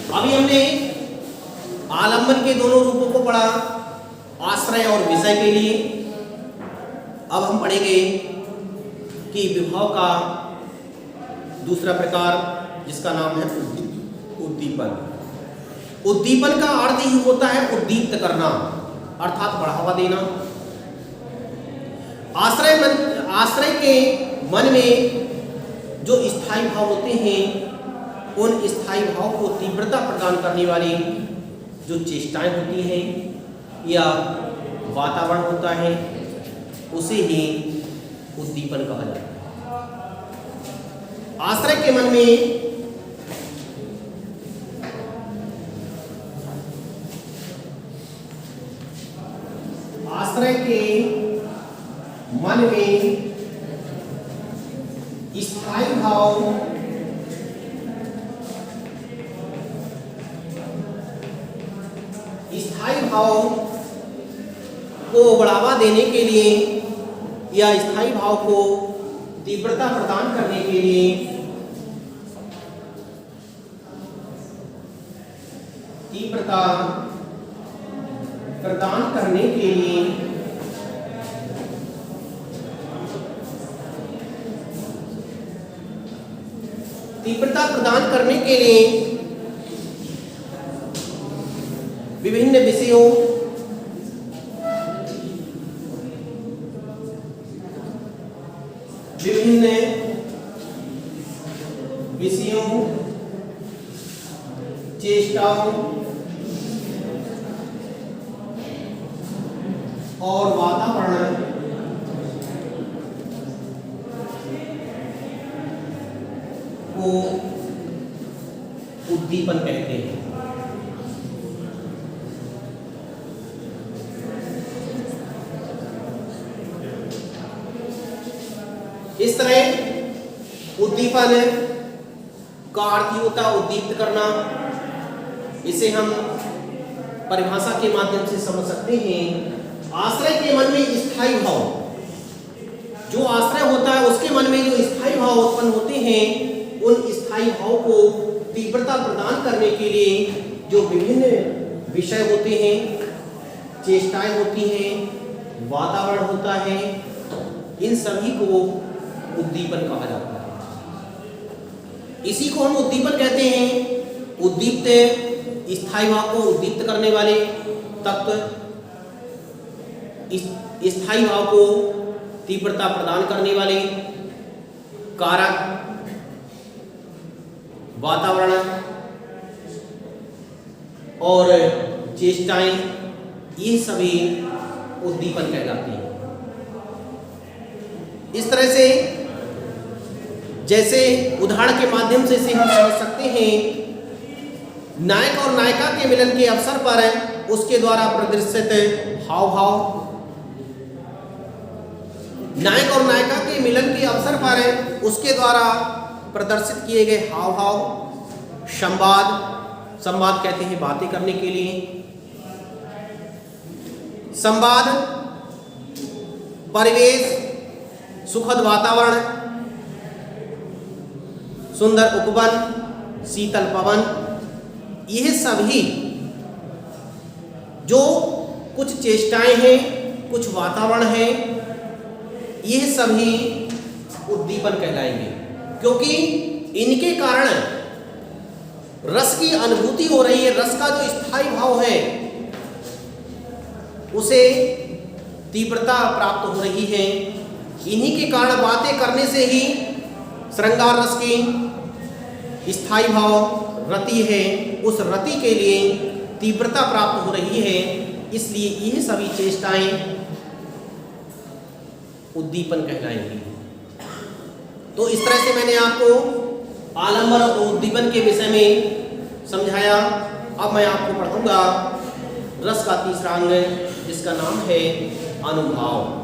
अभी हमने आलंबन के दोनों रूपों को पढ़ा, आश्रय और विषय के लिए। अब हम पढ़ेंगे कि विभव का दूसरा प्रकार जिसका नाम है उद्दीपन। उद्दीपन का अर्थ ही होता है उद्दीप्त करना अर्थात बढ़ावा देना। आश्रय के मन में जो स्थायी भाव होते हैं उन स्थायी भाव को तीव्रता प्रदान करने वाली जो चेष्टाएं होती हैं या वातावरण होता है उसे ही उद्दीपन कहा जाता है। आश्रय के मन में स्थायी भाव को बढ़ावा देने के लिए या स्थायी भाव को तीव्रता प्रदान करने के लिए तीव्रता प्रदान करने के लिए विभिन्न विषयों चेष्टाओं और वातावरण को उद्दीपन कहते हैं। इस तरह उद्दीपन का अर्थ ही होता है उद्दीप्त करना। इसे हम परिभाषा के माध्यम से समझ सकते हैं। आश्रय के मन में स्थायी भाव, जो आश्रय होता है उसके मन में जो स्थायी भाव उत्पन्न होते हैं उन स्थायी भाव को तीव्रता प्रदान करने के लिए जो विभिन्न विषय होते हैं, चेष्टाएं होती हैं, वातावरण होता है, इन सभी को उद्दीपन कहा जाता है। इसी को हम उद्दीपन कहते हैं। उद्दीप्त स्थायी भाव को उद्दीप्त करने वाले तत्व, स्थायी भाव को तीव्रता प्रदान करने वाले कारक, वातावरण और चेष्टाएं, ये सभी उद्दीपन कहलाते हैं। इस तरह से जैसे उदाहरण के माध्यम से इसे हम समझ सकते हैं, नायक और नायिका के मिलन के अवसर पर उसके द्वारा प्रदर्शित हाव भाव, नायक और नायिका के मिलन के अवसर पर उसके द्वारा प्रदर्शित किए गए हाव भाव, संवाद कहते हैं बातें करने के लिए, संवाद, परिवेश, सुखद वातावरण, सुंदर उपवन, शीतल पवन, यह सभी जो कुछ चेष्टाएं हैं, कुछ वातावरण है, यह सभी उद्दीपन कहलाएंगे, क्योंकि इनके कारण रस की अनुभूति हो रही है। रस का जो स्थायी भाव है उसे तीव्रता प्राप्त हो रही है। इन्हीं के कारण बातें करने से ही श्रृंगार रस की स्थायी भाव रति है, उस रति के लिए तीव्रता प्राप्त हो रही है। इसलिए यह सभी चेष्टाएं उद्दीपन कहलाएंगी। तो इस तरह से मैंने आपको आलंबन और उद्दीपन के विषय में समझाया। अब मैं आपको पढ़ाऊंगा रस का तीसरा अंग जिसका नाम है अनुभाव।